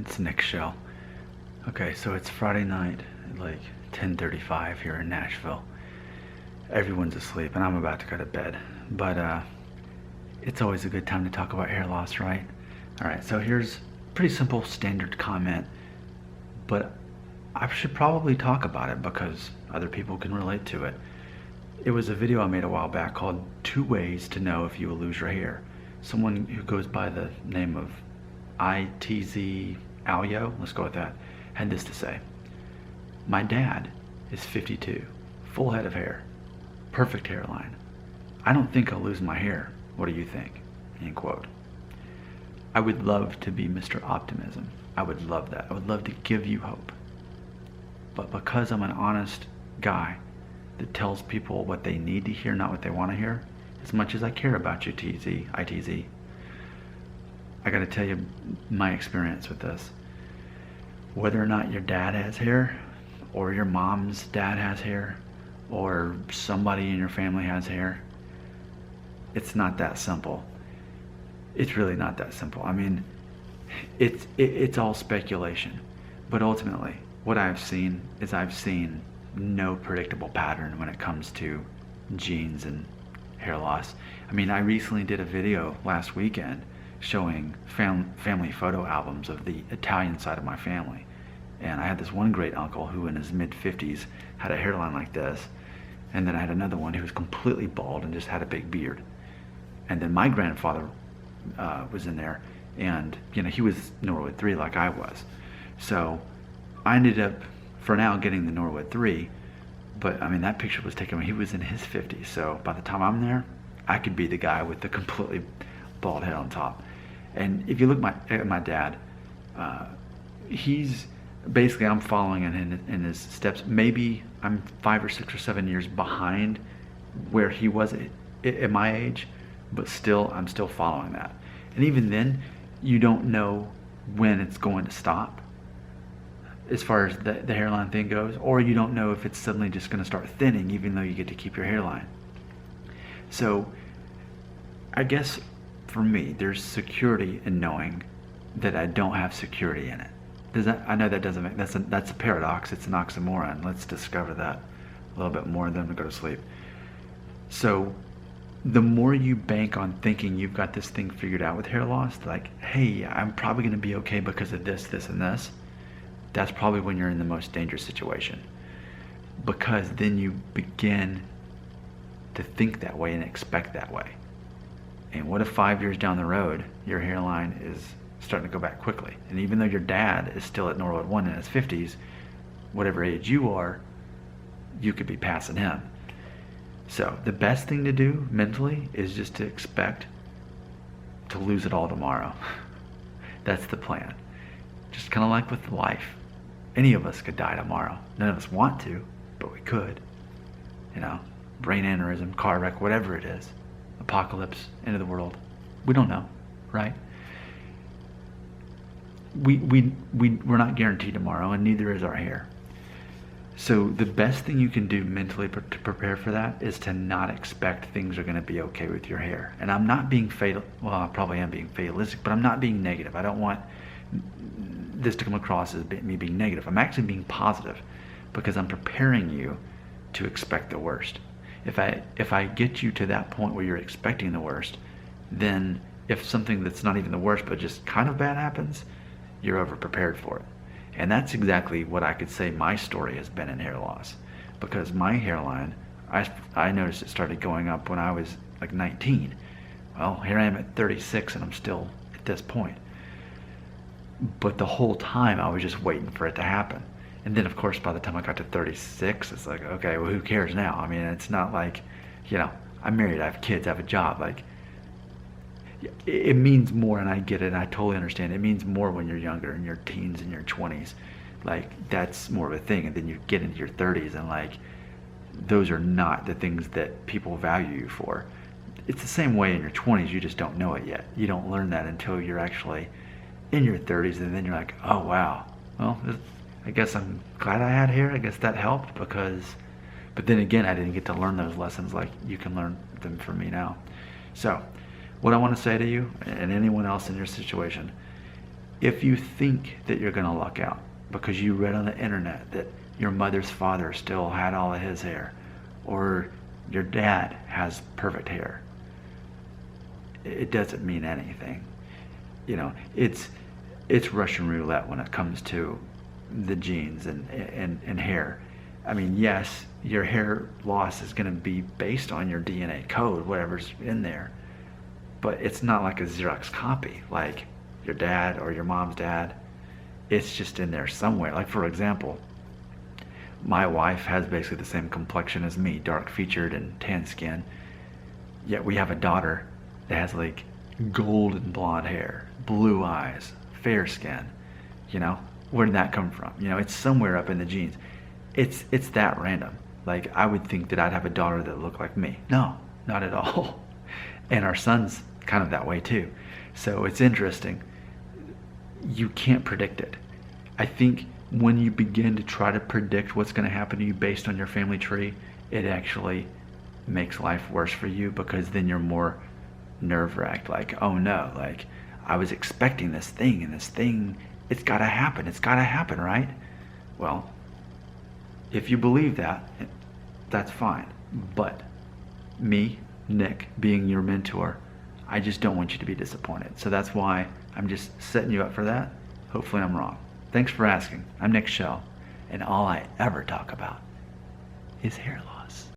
It's Nick Shell. Okay, so it's Friday night at like 10:35 here in Nashville. Everyone's asleep and I'm about to go to bed. But it's always a good time to talk about hair loss, right? Alright, so here's a pretty simple standard comment, but I should probably talk about it because other people can relate to it. It was a video I made a while back called 2 Ways to Know If You Will Lose Your Hair. Someone who goes by the name of ITZ Alyo, let's go with that, had this to say. My dad is 52, full head of hair, perfect hairline. I don't think I'll lose my hair. What do you think? End quote. I would love to be Mr. Optimism. I would love that. I would love to give you hope. But because I'm an honest guy that tells people what they need to hear, not what they want to hear, as much as I care about you, ITZ, I gotta tell you my experience with this. Whether or not your dad has hair, or your mom's dad has hair, or somebody in your family has hair, it's not that simple. It's really not that simple. I mean, it's all speculation. But ultimately, what I've seen is I've seen no predictable pattern when it comes to genes and hair loss. I mean, I recently did a video last weekend showing family photo albums of the Italian side of my family. And I had this one great uncle who in his mid-50s had a hairline like this. And then I had another one who was completely bald and just had a big beard. And then my grandfather was in there, and you know, he was Norwood 3 like I was. So I ended up, for now, getting the Norwood 3, but I mean, that picture was taken when he was in his 50s. So by the time I'm there, I could be the guy with the completely bald head on top. And if you look at my dad, he's basically, I'm following in his steps. Maybe I'm 5 or 6 or 7 years behind where he was at my age, but still, I'm still following that. And even then, you don't know when it's going to stop as far as the hairline thing goes, or you don't know if it's suddenly just going to start thinning even though you get to keep your hairline. So I guess for me, there's security in knowing that I don't have security in it. Does that? I know that doesn't make, that's a paradox. It's an oxymoron. Let's discover that a little bit more and then we go to sleep. So the more you bank on thinking you've got this thing figured out with hair loss, like, hey, I'm probably going to be okay because of this, this, and this, that's probably when you're in the most dangerous situation. Because then you begin to think that way and expect that way. And what if 5 years down the road, your hairline is starting to go back quickly? And even though your dad is still at Norwood 1 in his 50s, whatever age you are, you could be passing him. So the best thing to do mentally is just to expect to lose it all tomorrow. That's the plan. Just kind of like with life. Any of us could die tomorrow. None of us want to, but we could. You know, brain aneurysm, car wreck, whatever it is. Apocalypse, end of the world. We don't know, right? We're not guaranteed tomorrow, and neither is our hair. So the best thing you can do mentally to prepare for that is to not expect things are going to be okay with your hair. And I'm not being fatal, well, I probably am being fatalistic, but I'm not being negative. I don't want this to come across as me being negative. I'm actually being positive because I'm preparing you to expect the worst. If I get you to that point where you're expecting the worst, then if something that's not even the worst but just kind of bad happens, you're over prepared for it. And that's exactly what I could say my story has been in hair loss. Because my hairline, I noticed it started going up when I was like 19. Well, here I am at 36 and I'm still at this point. But the whole time I was just waiting for it to happen. And then of course by the time I got to 36, it's like, okay, well, who cares now? I mean, it's not like, you know, I'm married, I have kids, I have a job. Like, it means more, and I get it, and I totally understand. It means more when you're younger, in your teens and your 20s. Like, that's more of a thing. And then you get into your 30s, and like, those are not the things that people value you for. It's the same way in your 20s, you just don't know it yet. You don't learn that until you're actually in your 30s, and then you're like, oh wow, well, I guess I'm glad I had hair. I guess that helped because, but then again, I didn't get to learn those lessons like you can learn them from me now. So what I want to say to you and anyone else in your situation, If you think that you're going to luck out because you read on the internet that your mother's father still had all of his hair, or your dad has perfect hair, it doesn't mean anything. You know, it's Russian roulette when it comes to the genes and hair. I mean, yes, your hair loss is going to be based on your DNA code, whatever's in there, but it's not like a Xerox copy like your dad or your mom's dad. It's just in there somewhere. Like, for example, my wife has basically the same complexion as me, dark featured and tan skin, yet we have a daughter that has like golden blonde hair, blue eyes, fair skin. You know, where did that come from? You know, it's somewhere up in the genes. It's that random. Like, I would think that I'd have a daughter that looked like me. No, not at all. And our son's kind of that way too. So it's interesting. You can't predict it. I think when you begin to try to predict what's going to happen to you based on your family tree, it actually makes life worse for you, because then you're more nerve-wracked. Like, oh no, like, I was expecting this thing, and this thing, it's got to happen. It's got to happen, right? Well, if you believe that, that's fine. But me, Nick, being your mentor, I just don't want you to be disappointed. So that's why I'm just setting you up for that. Hopefully I'm wrong. Thanks for asking. I'm Nick Shell, and all I ever talk about is hair loss.